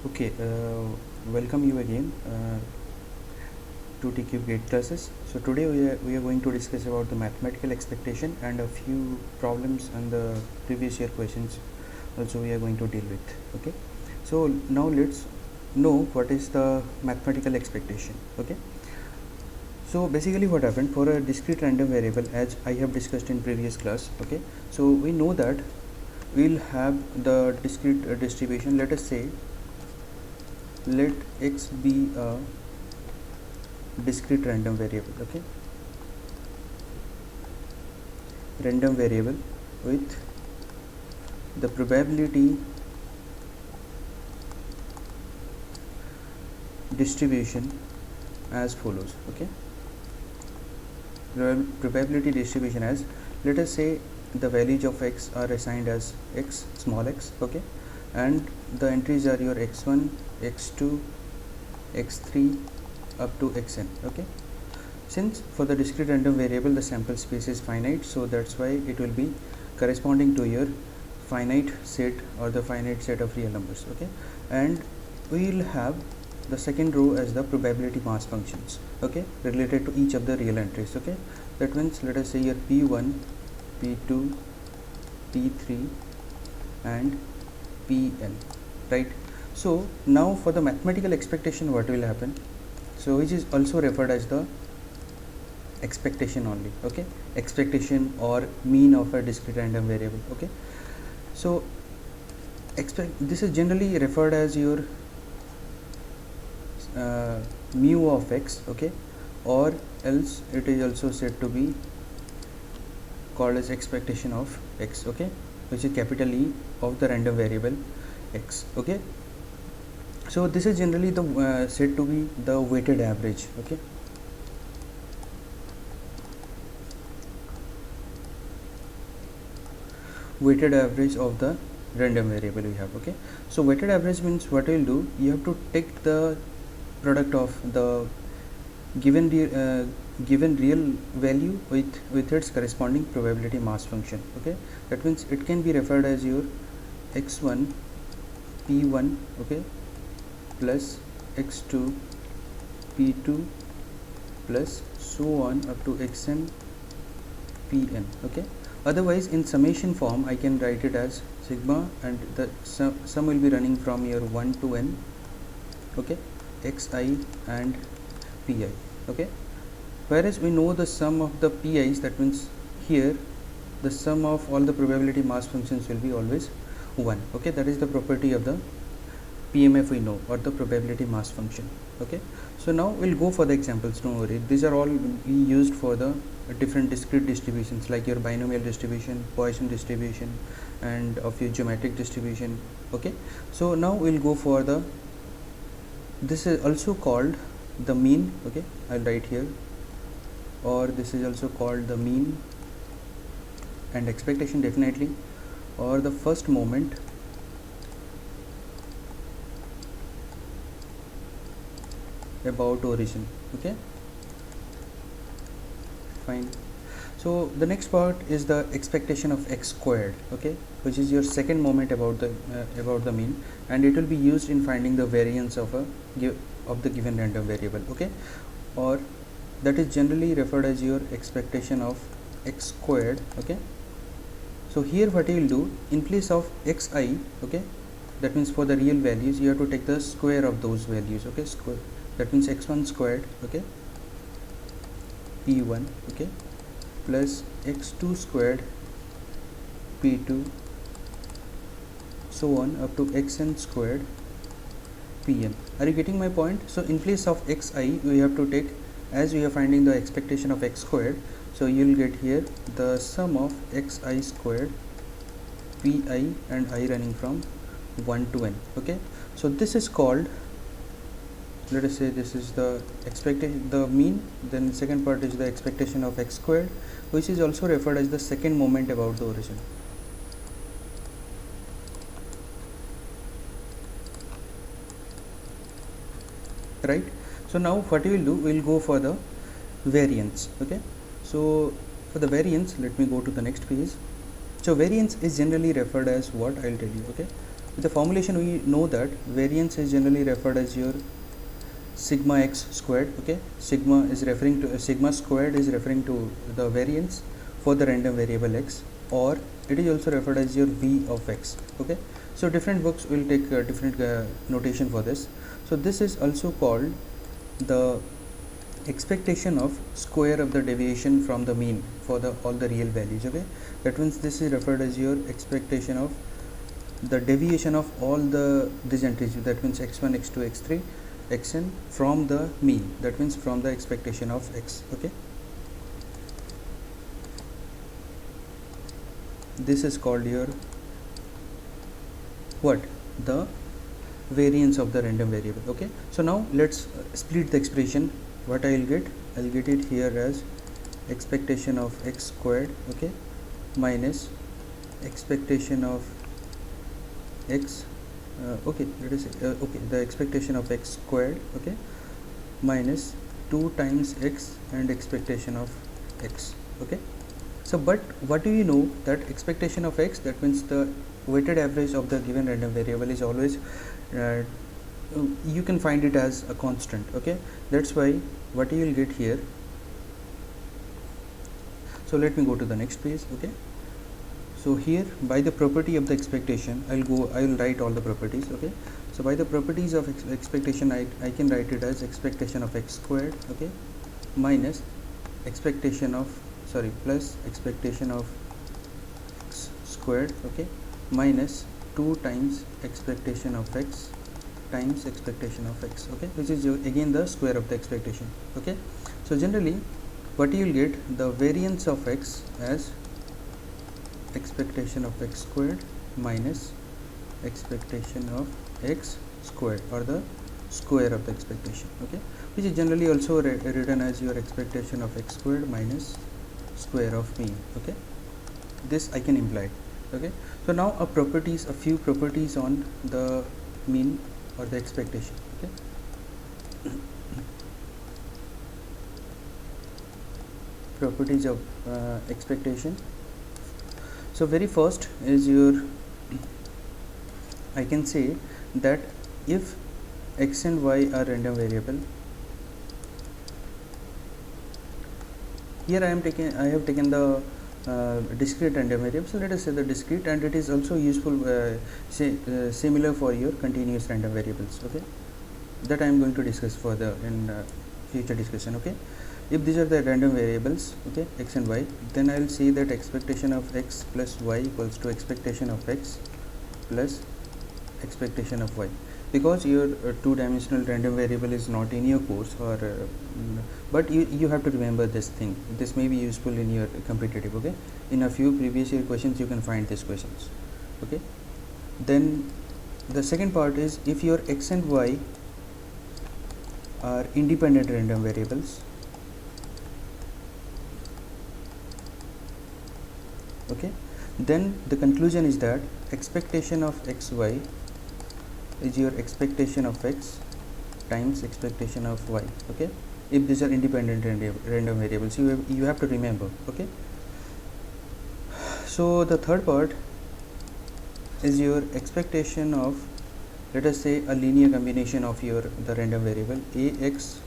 Okay, welcome you again to TCube Gate classes. So today we are going to discuss about the mathematical expectation and a few problems and the previous year questions also we are going to deal with. Okay, so now let's know what is the mathematical expectation. Okay, so basically what happened for a discrete random variable, as I have discussed in previous class. Okay, so we know that we'll have the discrete distribution. Let us say let x be a discrete random variable. Okay, random variable with the probability distribution as follows. Okay, probability distribution as, let us say the values of x are assigned as x, small x. Okay, and the entries are your x1, x2, x3 up to xn. Okay, since for the discrete random variable the sample space is finite, so that's why it will be corresponding to your finite set or the finite set of real numbers. Okay, and we will have the second row as the probability mass functions, okay, related to each of the real entries. Okay, that means let us say your p1, p2, p3 and pn, right? So now for the mathematical expectation, what will happen, so which is also referred as the expectation only. Okay, expectation or mean of a discrete random variable. Okay, so this is generally referred as your mu of x. Okay, or else it is also said to be called as expectation of x. Okay, which is capital E of the random variable x. Okay, so this is generally the said to be the weighted average. Okay, weighted average of the random variable we have. Okay, so weighted average means what you will do, you have to take the product of the given real value with its corresponding probability mass function. Okay, that means it can be referred as your x1 p1, okay, plus x2 p2 plus so on up to xn pn. Okay, otherwise in summation form I can write it as sigma, and the sum will be running from your 1 to n. Okay, xi and pi. Okay, whereas we know the sum of the pi's, that means here the sum of all the probability mass functions will be always 1. Okay, that is the property of the PMF we know, or the probability mass function. Okay, so now we'll go for the examples. Don't worry, these are all we used for the different discrete distributions like your binomial distribution, Poisson distribution and of your geometric distribution. Okay, so now we'll go for the, this is also called the mean. Okay, I'll write here, or this is also called the mean and expectation definitely, or the first moment about origin. Okay, fine. So the next part is the expectation of x squared. Okay, which is your second moment about the mean, and it will be used in finding the variance of the given random variable. Okay, or that is generally referred as your expectation of x squared. Okay, so here what you will do, in place of xi, okay, that means for the real values you have to take the square of those values. Okay, square, that means x1 squared, okay, p1, okay, plus x2 squared p2 so on up to xn squared pn. Are you getting my point? So in place of xi we have to take, as we are finding the expectation of x squared, so you will get here the sum of xi squared pi and I running from 1 to n. Okay, so this is called, let us say this is the expectation, the mean, then second part is the expectation of x squared, which is also referred as the second moment about the origin. Right, so now what we will do, we will go for the variance. Okay, so for the variance, let me go to the next page. So variance is generally referred as what, I'll tell you. Okay, With the formulation we know that variance is generally referred as your sigma x squared. Okay, sigma squared is referring to the variance for the random variable x, or it is also referred as your v of x. Okay, so different books will take different notation for this. So this is also called the expectation of square of the deviation from the mean for the all the real values. Okay, that means this is referred as your expectation of the deviation of all the these entries, that means x1, x2, x3, xn from the mean, that means from the expectation of x. Okay, this is called your what, the variance of the random variable. Okay, so now let's split the expression. What I'll get it here as expectation of x squared, okay, minus expectation of x okay, let us say okay, the expectation of x squared, okay, minus 2 times x and expectation of x. Okay, so but what do you know that expectation of x, that means the weighted average of the given random variable, is always you can find it as a constant. Okay, that's why what you will get here. So let me go to the next page. Okay, so here by the property of the expectation, I will write all the properties. Okay, so by the properties of expectation, I can write it as expectation of x squared, okay, minus expectation of plus expectation of x squared, okay, minus 2 times expectation of x times expectation of x, okay, which is again the square of the expectation. Okay, so generally what you will get the variance of x as expectation of x squared minus expectation of x squared, or the square of the expectation. Okay, which is generally also written as your expectation of x squared minus square of mean. Okay, this I can imply. Okay, so now a few properties on the mean or the expectation. Okay, properties of expectation. So very first is your, I can say that if x and y are random variable, here I have taken the discrete random variable. So let us say the discrete, and it is also useful similar for your continuous random variables. Okay, that I am going to discuss further in future discussion. Okay, if these are the random variables, okay, x and y, then I will say that expectation of x plus y equals to expectation of x plus expectation of y, because your two-dimensional random variable is not in your course, or but you have to remember this thing. This may be useful in your competitive. Okay, in a few previous year questions you can find these questions. Okay, then the second part is if your x and y are independent random variables. Okay, then the conclusion is that expectation of xy is your expectation of x times expectation of y. Okay, if these are independent random variables, you have to remember. Okay, so the third part is your expectation of, let us say, a linear combination of the random variable ax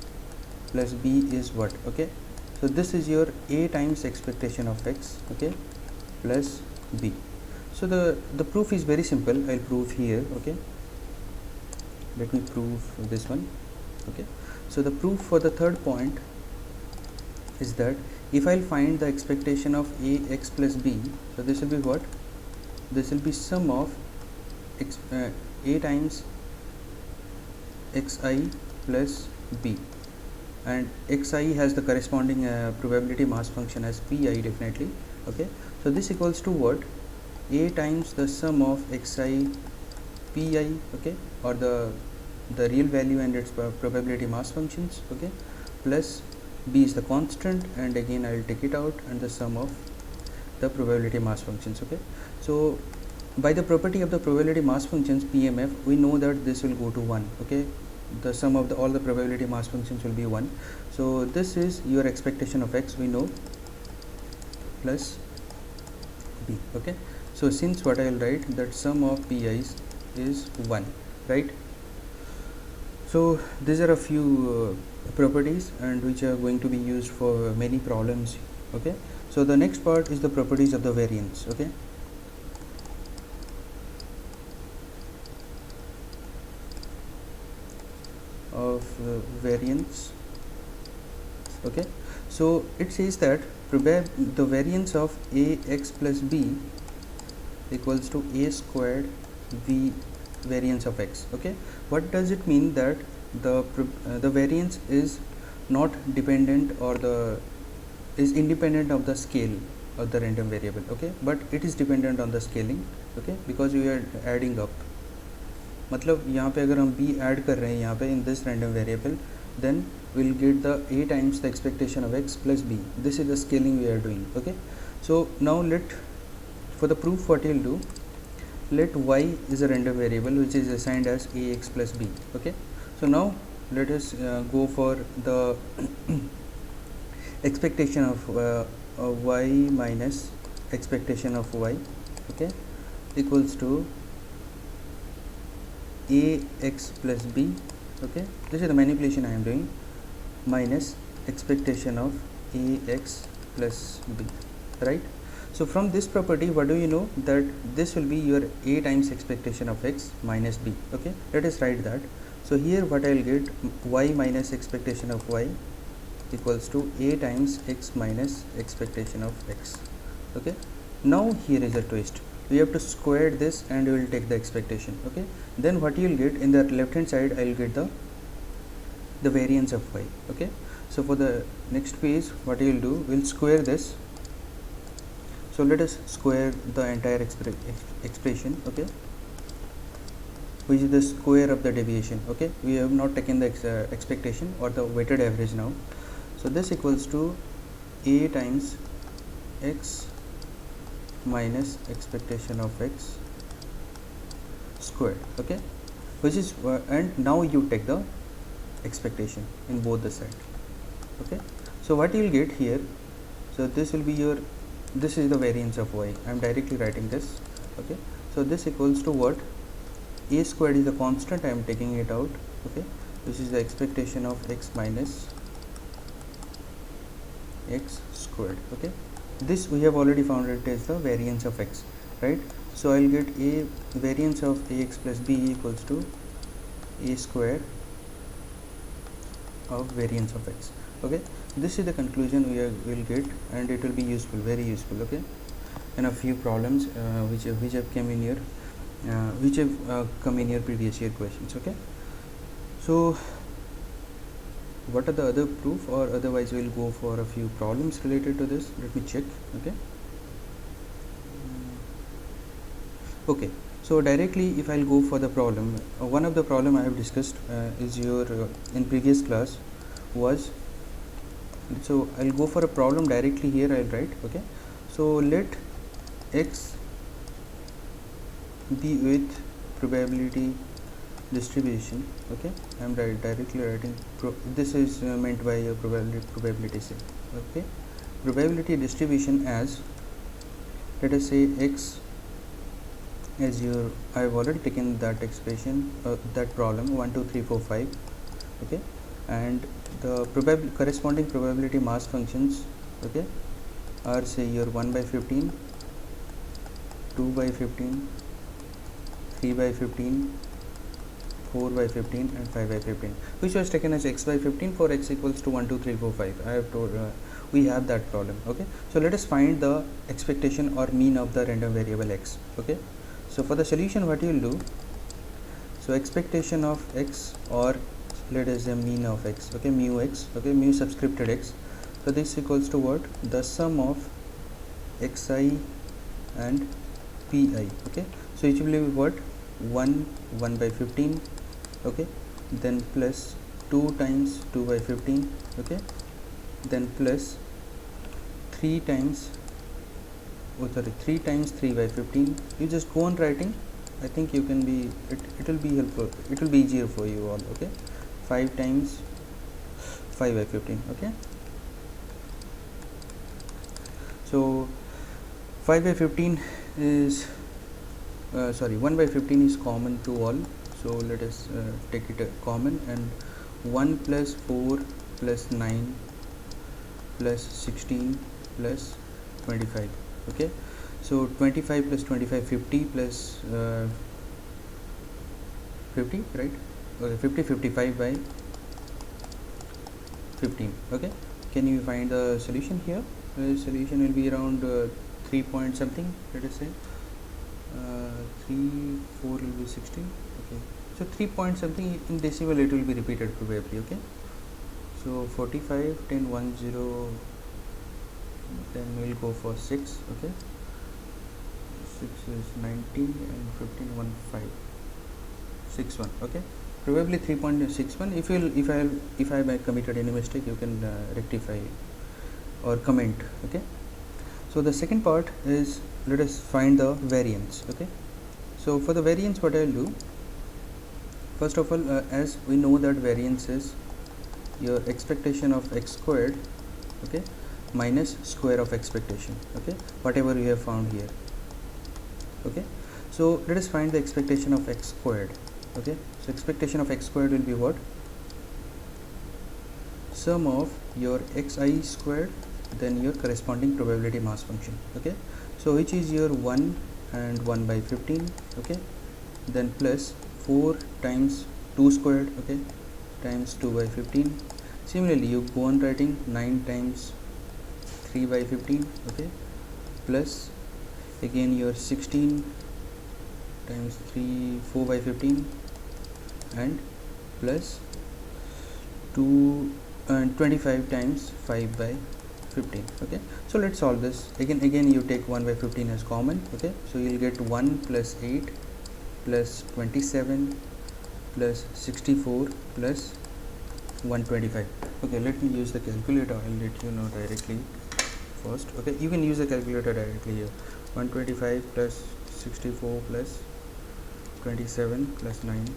plus b is what. Okay, so this is your a times expectation of x, okay, plus b. So the proof is very simple. I'll prove here. Okay, let me prove this one. Okay, so the proof for the third point is that if I'll find the expectation of ax plus b, so this will be what? This will be sum of a times xi plus b, and xi has the corresponding probability mass function as pi definitely. Okay, so this equals to what? A times the sum of xi pi, okay, or the real value and its probability mass functions, okay, plus b is the constant, and again I will take it out, and the sum of the probability mass functions. Okay, so by the property of the probability mass functions PMF, we know that this will go to 1. Okay, the sum of all the probability mass functions will be 1. So this is your expectation of x, we know, plus b. Okay, so since what I will write that sum of pi's is 1, right? So these are a few properties and which are going to be used for many problems. Okay, so the next part is the properties of the variance. Okay, of variance. Okay, so it says that the variance of ax plus b equals to a squared v variance of x. Okay, what does it mean? That the variance is not dependent, or the is independent of the scale of the random variable. Okay, but it is dependent on the scaling. Okay, because we are adding up. मतलब यहाँ पे अगर हम b add कर रहे हैं यहाँ पे in this random variable, then we'll get the a times the expectation of x plus b. This is the scaling we are doing. Okay, so now for the proof, what you'll do, let y is a random variable which is assigned as ax plus b. Okay, so now let us go for the expectation of y minus expectation of y. Okay, equals to ax plus b. Okay, this is the manipulation I am doing, minus expectation of ax plus b, right? So from this property, what do you know? That this will be your a times expectation of x minus b. Okay, let us write that. So here what I will get, y minus expectation of y equals to a times x minus expectation of x. Okay, now here is a twist. We have to square this and we will take the expectation. Okay, then what you will get in the left hand side, I will get the variance of y. Okay, so for the next page, what you will do, we will square this. So let us square the entire expression. Okay, which is the square of the deviation. Okay, we have not taken the expectation or the weighted average now. So this equals to a times x minus expectation of x squared. Okay, which is and now you take the expectation in both the sides. Okay, so what you will get here, so this will be your, this is the variance of y. I am directly writing this. Okay, so this equals to what, a squared is the constant, I am taking it out. Okay, this is the expectation of x minus x squared. Okay, this we have already found it is the variance of x, right? So I will get a variance of ax plus b equals to a square of variance of x. Okay, this is the conclusion we will get, and it will be useful, very useful. Okay, in a few problems which have come in your previous year questions. Okay, so what are the other proof, or otherwise we'll go for a few problems related to this. Let me check. Okay, okay, so directly if I'll go for the problem, one of the problem I have discussed is your in previous class was, so I'll go for a problem directly here. I'll write. Okay, so let x be with probability distribution. Okay, I am directly writing this is meant by a probability set. Okay, probability distribution as, let us say, x as your, I have already taken that expression, that problem 1 2 3 4 5. Okay, and the corresponding probability mass functions, okay, are, say, your 1 by 15, 2 by 15, 3 by 15, 4 by 15 and 5 by 15, which was taken as x by 15 for x equals to 1 2 3 4 5. I have told we have that problem. Okay, so let us find the expectation or mean of the random variable x. Okay, so for the solution, what you will do, so expectation of x, or let us say mean of x. Okay, mu x. Okay, mu subscripted x. So this equals to what, the sum of xi and pi. Okay, so it will be what, 1 by 15. Okay, then plus 2 times 2 by 15. Okay, then plus 3 times 3 times 3 by 15. You just go on writing. I think you can be, it will be helpful, it will be easier for you all. Okay, 5 times 5 by 15. Okay, so 5 by 15 is sorry, 1 by 15 is common to all, so let us take it common, and 1 plus 4 plus 9 plus 16 plus 25. Okay, so 25 plus 25, 50 plus 50, right? Okay, 50, 55 by 15. Okay, can you find the solution here? The solution will be around 3 point something, let us say 3 4 will be 16. Okay, so 3 point something in decimal it will be repeated probably. Okay, so 45, 10, 1 0, then we'll go for 6. Okay, 6 is 90 and 15 1 5 6 1. Okay, probably 3.61. If I committed any mistake, you can rectify or comment. Okay, so the second part is, let us find the variance. Okay, so for the variance, what I'll do, first of all, as we know that variance is your expectation of x squared, okay, minus square of expectation, okay, whatever you have found here. Okay, so let us find the expectation of x squared. Okay, so expectation of x squared will be what? Sum of your xi squared, then your corresponding probability mass function. Okay, so which is your 1 and 1 by 15. Okay, then plus 4 times 2 squared, okay, times 2 by 15. Similarly, you go on writing 9 times 3 by 15. Okay, plus again your 16 times 3 4 by 15, and plus 2 and 25 times 5 by 15. Okay, so let's solve this. Again you take 1 by 15 as common. Okay, so you'll get 1 plus 8 plus 27 plus 64 plus 125. Okay, let me use the calculator. I'll let you know directly first. Okay, you can use the calculator directly here. 125 plus 64 plus 27 plus 9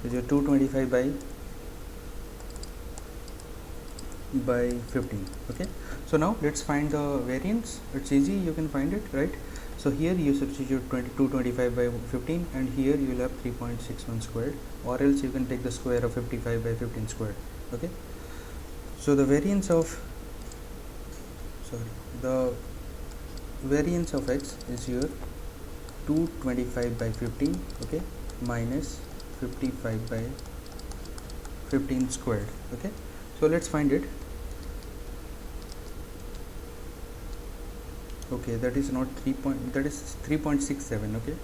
is your 225 by 15. Okay, so now let's find the variance. It's easy, you can find it, right? So here you substitute 225 by 15, and here you will have 3.61 squared, or else you can take the square of 55 by 15 squared. Okay, so the variance of x is your 225 by 15, okay, minus 55 by 15 squared. Okay, so let's find it. Okay, that is not that is 3.67. okay,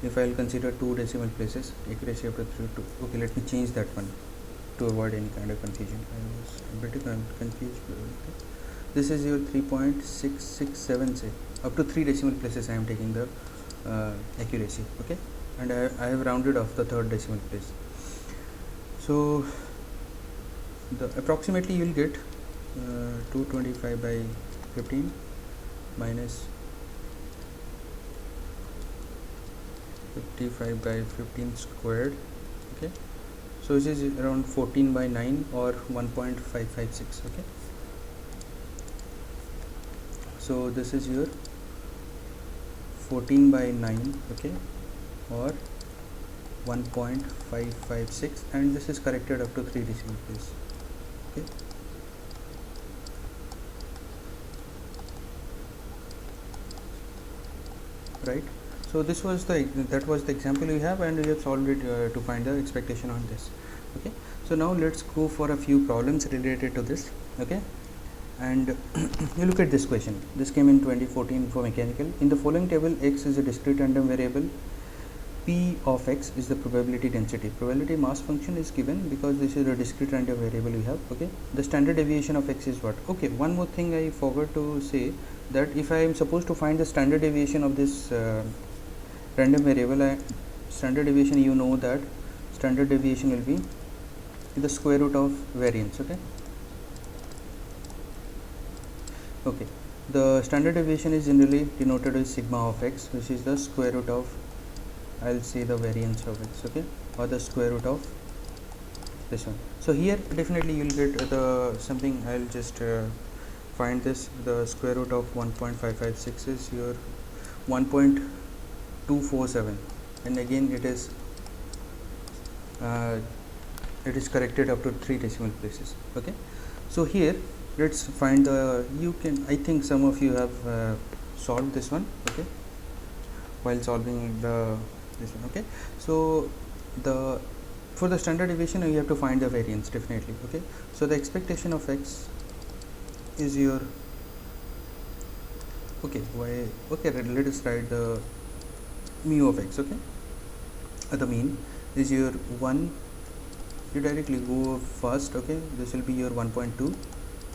if I'll consider 2 decimal places, accuracy after 3 2. Okay, let me change that one to avoid any kind of confusion. I was a bit confused. Okay, this is your 3.667, say up to 3 decimal places I am taking the accuracy. Okay, and I have rounded off the 3rd decimal place. So the approximately you will get 225 by 15 minus 55 by 15 squared. Okay, so this is around 14 by 9 or 1.556. okay, so this is your 14 by 9, okay, or 1.556, and this is corrected up to 3 decimal place. Okay, right? So this was the example we have, and we have solved it to find the expectation on this. Okay, so now let's go for a few problems related to this. Okay, and you look at this question. This came in 2014 for mechanical. In the following table, x is a discrete random variable. P of x is the probability density. Probability mass function is given because this is a discrete random variable we have. Okay, the standard deviation of x is what? Okay, one more thing I forgot to say, that if I am supposed to find the standard deviation of this random variable, standard deviation, you know that standard deviation will be the square root of variance. Okay, the standard deviation is generally denoted as sigma of x, which is the square root of, I'll say, the variance of x, okay, or the square root of this one. So here definitely you'll get the something. I'll just find this. The square root of 1.556 is your 1.247. and again it is corrected up to 3 decimal places. Okay, so here let's find the, you can, I think some of you have solved this one, okay, while solving the this one. Okay, so the, for the standard deviation you have to find the variance definitely. Okay, so the expectation of x is your, okay, why, okay, let us write the mu of x. Okay, the mean is your 1, you directly go first. Okay, this will be your 1.2,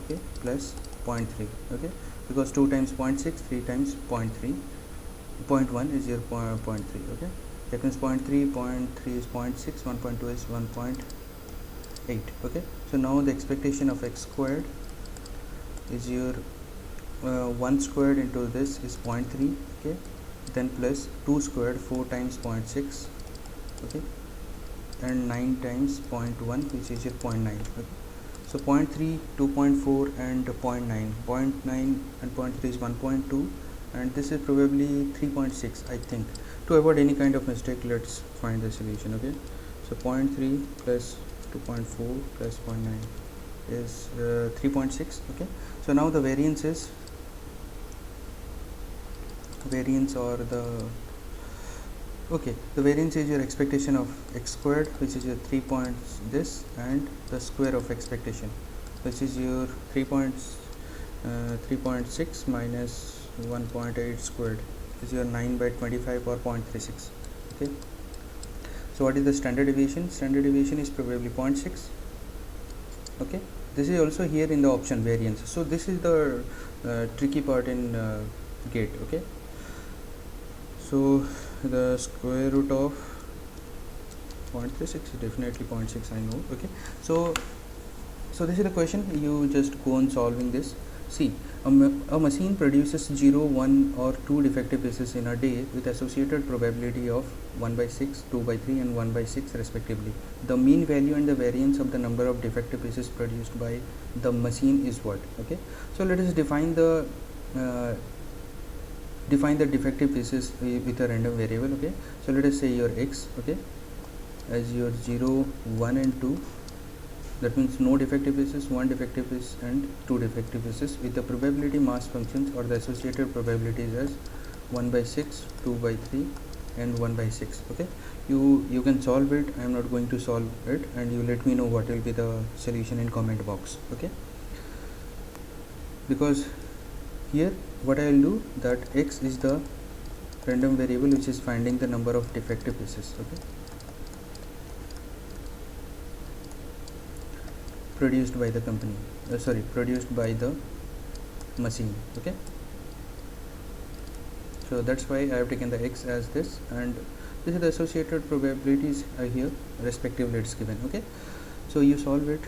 okay, plus 0.3, okay, because 2 times 0.6, 3 times 0.3, 0.1 is your 0.3, okay, that means 0.3, 0.3 is 0.6, 1.2 is 1.8. okay, so now the expectation of x squared is your 1 squared into this is 0.3, okay, then plus 2 squared, 4 times 0.6, okay, and 9 times 0.1, which is your 0.9. okay, so 0.3, 2.4 and 0.9, 0.9 and 0.3 is 1.2, and this is probably 3.6, I think. To avoid any kind of mistake, let's find the solution. Okay, so 0.3 plus 2.4 plus 0.9 is 3.6. okay, so now the variance is, variance or the, okay, the variance is your expectation of x squared, which is your 3 points this, and the square of expectation, which is your 3.6 minus 1.8 squared is your 9 by 25 or 0.36. okay, so what is the standard deviation? Standard deviation is probably 0.6. okay, this is also here in the option variance. So this is the tricky part in GATE. okay, so the square root of 0.36 is definitely 0.6, I know. okay, so this is the question. You just go on solving this. See, a machine produces 0, 1 or 2 defective pieces in a day with associated probability of 1 by 6, 2 by 3 and 1 by 6 respectively. The mean value and the variance of the number of defective pieces produced by the machine is what? Okay, so let us define the defective pieces with a random variable. okay, so let us say your x, okay, as your 0, 1 and 2. That means no defective pieces, 1 defective piece and 2 defective pieces, with the probability mass functions or the associated probabilities as 1 by 6, 2 by 3 and 1 by 6. okay, you can solve it. I am not going to solve it, and you let me know what will be the solution in comment box. okay, because here what I will do, that x is the random variable which is finding the number of defective pieces. okay, produced by the company, produced by the machine. okay, so that's why I have taken the x as this, and this is the associated probabilities here respectively it's given. okay, so you solve it,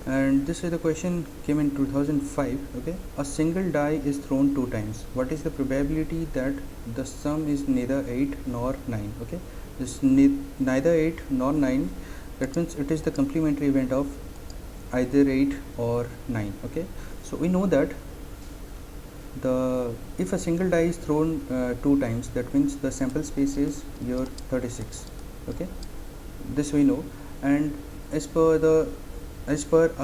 and this is the question came in 2005. okay, a single die is thrown 2 times. What is the probability that the sum is neither 8 nor 9? okay, this neither 8 nor 9, that means it is the complementary event of either 8 or 9. okay, so we know that if a single die is thrown 2 times, that means the sample space is your 36. okay, this we know, and as per a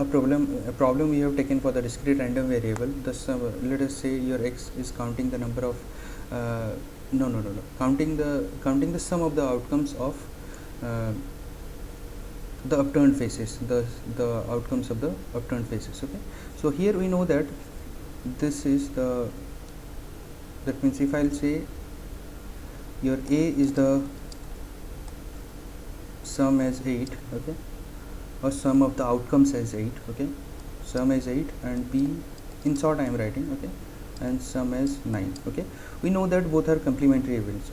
problem we have taken for the discrete random variable, the sum, let us say your x is counting the number of counting the sum of the outcomes of the upturned faces, the outcomes of the upturned faces. okay, so here we know that this is the, that means if I'll say your a is the sum as 8, okay, or sum of the outcomes as 8, okay, sum as 8, and b in short I am writing, okay, and sum as 9. okay, we know that both are complementary events,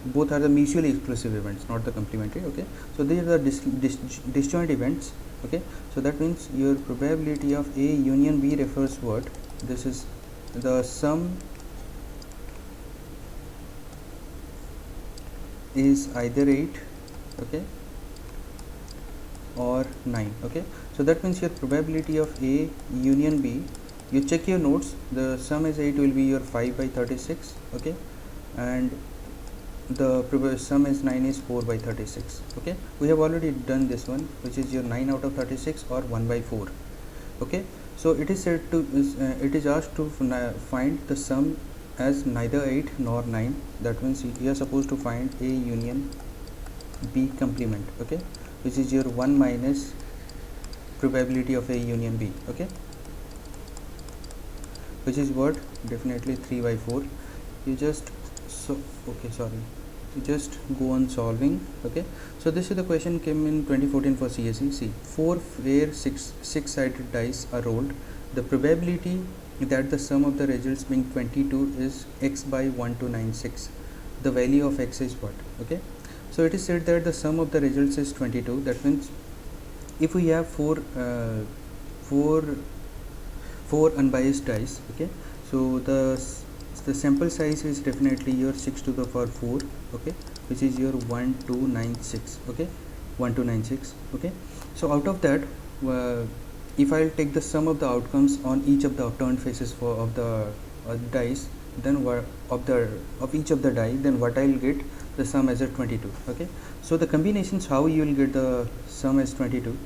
both are the mutually exclusive events, not the complementary. okay, so these are the disjoint events. okay, so that means your probability of a union b refers what, this is the sum is either 8, okay, or 9. okay, so that means your probability of a union b, you check your notes, the sum is 8 will be your 5 by 36, okay, and sum is 9 is 4 by 36. Okay, we have already done this one, which is your 9 out of 36 or 1 by 4. Okay, so it is said to it is asked to find the sum as neither 8 nor 9. That means you are supposed to find A union B complement. Okay, which is your 1 minus probability of A union B. Okay, which is what? Definitely 3 by 4. You just you just go on solving. Okay, so this is the question came in 2014 for CSE. See, 4 where 6-sided dice are rolled. The probability that the sum of the results being 22 is x by 1296. The value of x is what? Okay, so it is said that the sum of the results is 22. That means if we have four unbiased dice, okay, so the sample size is definitely your 6 to the power 4. Okay, which is your 1296. Okay, 1296. Okay, so out of that, if I'll take the sum of the outcomes on each of the turned faces of the dice, then of each of the die, then what I'll get the sum as a 22. Okay, so the combinations, how you will get the sum as 22.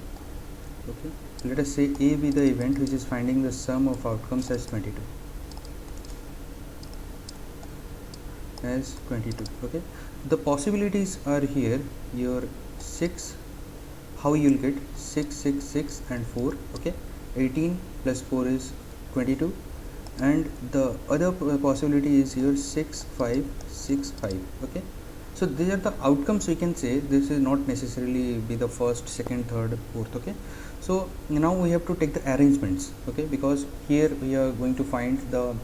Okay, let us say A be the event which is finding the sum of outcomes as 22. Okay, the possibilities are here. Your 6, how you will get 6, 6, 6 and 4. Okay, 18 plus 4 is 22, and the other possibility is your 6, 5, 6, 5. Okay, so these are the outcomes. We can say this is not necessarily be the first, second, third, fourth. Okay, so now we have to take the arrangements. Okay, because here we are going to find the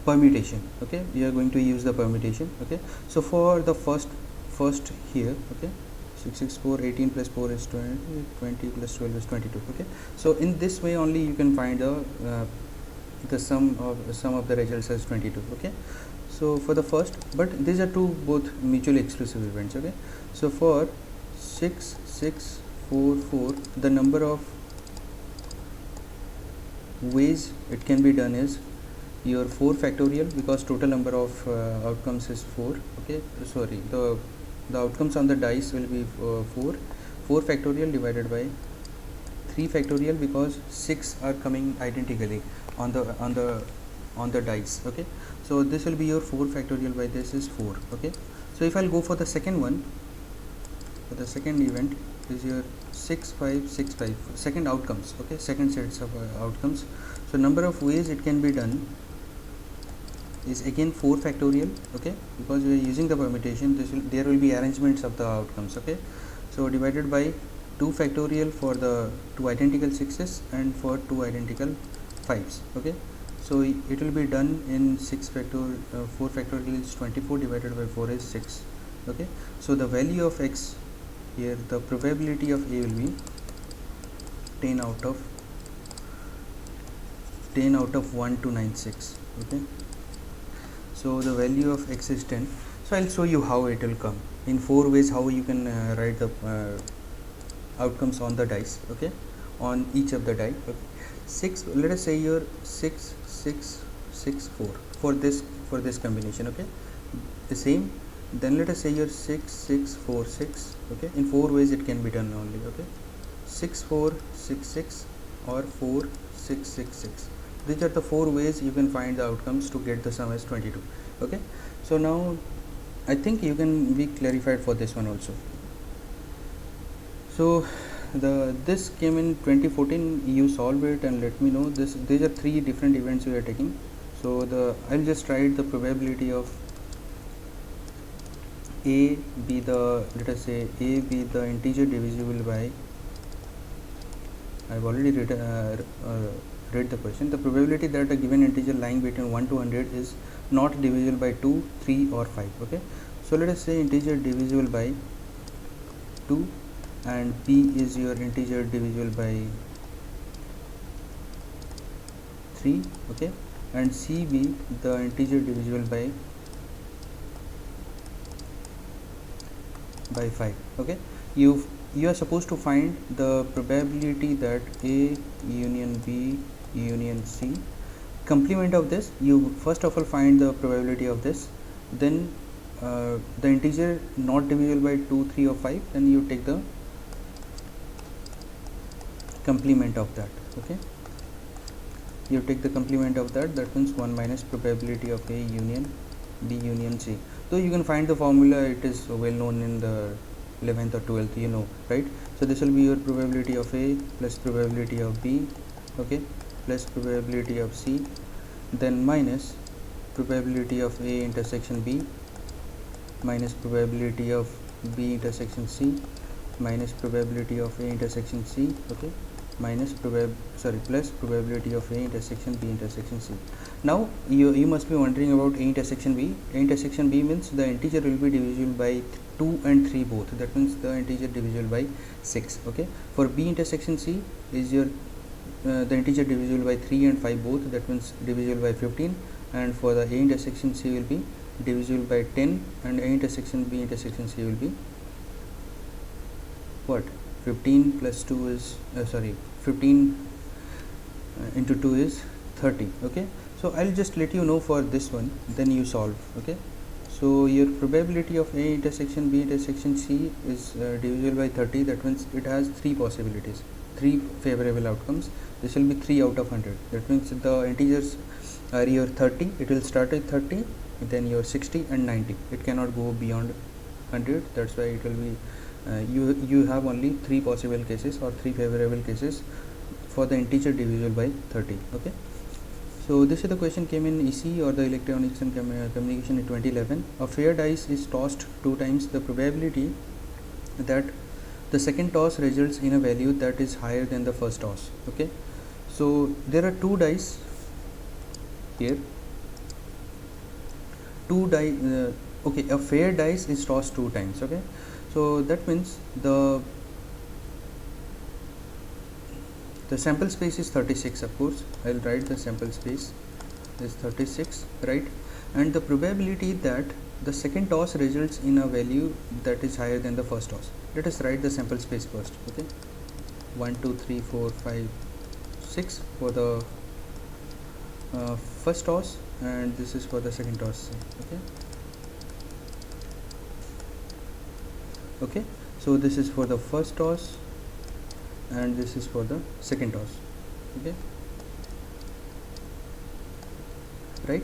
permutation. Okay, we are going to use the permutation. Okay, so for the first here, okay, 6, 6, 4, 18 plus 4 is 20, 20 plus 12 is 22. Okay, so in this way only you can find the sum of the results as 22. Okay, so for the first, but these are two both mutually exclusive events. Okay, so for 6, 6, 4, 4, the number of ways it can be done is your 4 factorial, because total number of outcomes is 4. Okay, sorry, the outcomes on the dice will be 4 factorial divided by 3 factorial, because 6 are coming identically on the dice. Okay, so this will be your 4 factorial by this is 4. Okay, so if I'll go for the second one, for the second event is your 6, 5, 6, 5, second outcomes. Okay, second sets of outcomes. So number of ways it can be done is again 4 factorial. Okay, because we are using the permutation, there will be arrangements of the outcomes. Okay, so divided by 2 factorial for the 2 identical 6s and for 2 identical 5s. Okay, so it will be done in 4 factorial is 24 divided by 4 is 6. Okay, so the value of x here, the probability of A will be 10 out of 1296. Okay, so the value of x is 10. So I'll show you how it will come in 4 ways, how you can write the outcomes on the dice. Okay, on each of the die. Okay. 6, let us say your 6, 6, 6, 4 for this combination. Okay, the same. Then let us say your 6, 6, 4, 6. Okay, in 4 ways it can be done only. Okay, 6, 4, 6, 6 or 4, 6, 6, 6. These are the 4 ways you can find the outcomes to get the sum as 22. Okay, so now I think you can be clarified for this one also. So this came in 2014. You solve it and let me know. These are 3 different events we are taking. So I'll just write the probability of A be the, let us say A be the integer divisible by, I've already read the question. The probability that a given integer lying between 1 to 100 is not divisible by 2, 3 or 5. Okay, so let us say integer divisible by 2 and B is your integer divisible by 3. Okay, and C be the integer divisible by 5. Okay, you are supposed to find the probability that A union B union C complement of this, you first of all find the probability of this, then the integer not divisible by 2, 3 or 5, then you take the complement of that. Okay, you take the complement of that, that means 1 minus probability of A union B union C. So you can find the formula, it is well known in the 11th or 12th, you know, right? So this will be your probability of A plus probability of B, okay, plus probability of C, then minus probability of A intersection B, minus probability of B intersection C, minus probability of A intersection C, okay, minus plus probability of A intersection B intersection C. Now you must be wondering about A intersection B. A intersection B means the integer will be divisible by 2 and 3 both, that means the integer divisible by 6. Okay, for B intersection C is your the integer divisible by 3 and 5 both, that means divisible by 15, and for the A intersection C will be divisible by 10, and A intersection B intersection C will be what, 15 plus 2 is 15 into 2 is 30. Okay, so I'll just let you know for this one, then you solve. Okay, so your probability of A intersection B intersection C is divisible by 30, that means it has 3 possibilities, 3 favorable outcomes. This will be 3 out of 100, that means the integers are your 30, it will start at 30, then your 60 and 90, it cannot go beyond 100, that's why it will be you have only 3 possible cases or 3 favorable cases for the integer divisible by 30. Okay, so this is the question came in EC or the electronics and communication in 2011. A fair dice is tossed 2 times. The probability that the second toss results in a value that is higher than the first toss. Okay, so there are 2 dice here, 2 die okay, a fair dice is tossed 2 times. Okay, so that means the sample space is 36, of course. I'll write the sample space is 36, right? And the probability that the second toss results in a value that is higher than the first toss. Let us write the sample space first. Okay, 1 2 3 4 5 6 for the first toss, and this is for the second toss. Okay, so this is for the first toss and this is for the second toss. Okay, right?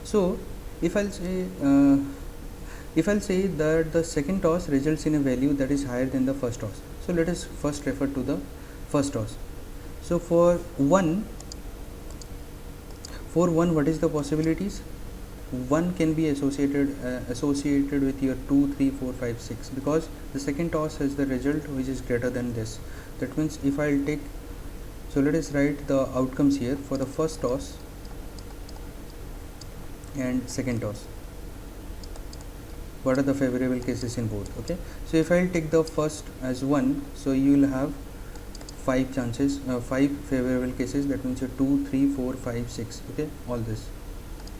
So if I'll say that the second toss results in a value that is higher than the first toss, so let us first refer to the first toss. So for 1, what is the possibilities? 1 can be associated with your 2 3 4 5 6, because the second toss has the result which is greater than this. That means if I'll take, so let us write the outcomes here for the first toss and second toss. What are the favorable cases in both? Okay, so if I'll take the first as 1, so you will have 5 chances, 5 favorable cases, that means your 2 3 4 5 6. Okay, all this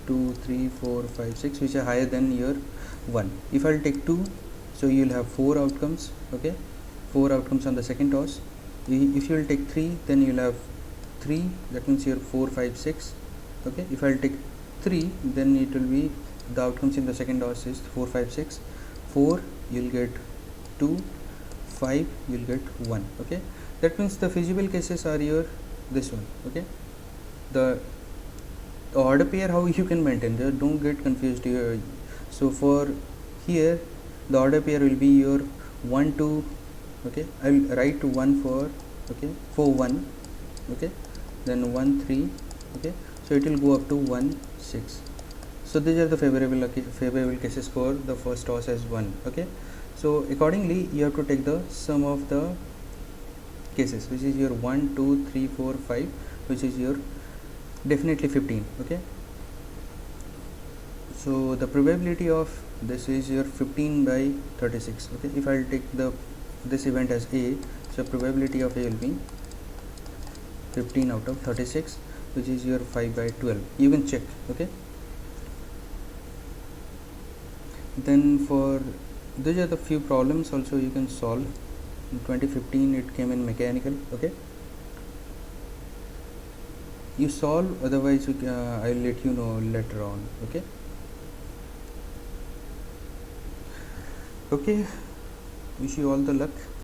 2 3 4 5 6 which are higher than your 1. If I'll take 2, so you will have 4 outcomes. Okay, 4 outcomes on the second toss. If you will take 3, then you will have 3, that means your 4 5 6. Okay, if I'll take 3, then it will be the outcomes in the second toss is 4 5 6. 4 you will get 2, 5 you will get 1. Okay, that means the feasible cases are your this one. Okay, the order pair, how you can maintain, just don't get confused here. So for here the order pair will be your 1 2. Okay, I'll write 1 for, okay, for 1. Okay, then 1 3. Okay, so it will go up to 1 6. So these are the favorable cases for the first toss as 1. Okay, so accordingly you have to take the sum of the cases, which is your 1 2 3 4 5, which is your definitely 15. Okay, so the probability of this is your 15 by 36. Okay, if I'll take this event as A, so probability of A will be 15 out of 36, which is your 5 by 12. You can check. Okay, then for these are the few problems also you can solve. In 2015 it came in mechanical. Okay, you solve, otherwise I'll let you know later on. Okay. Okay, wish you all the luck.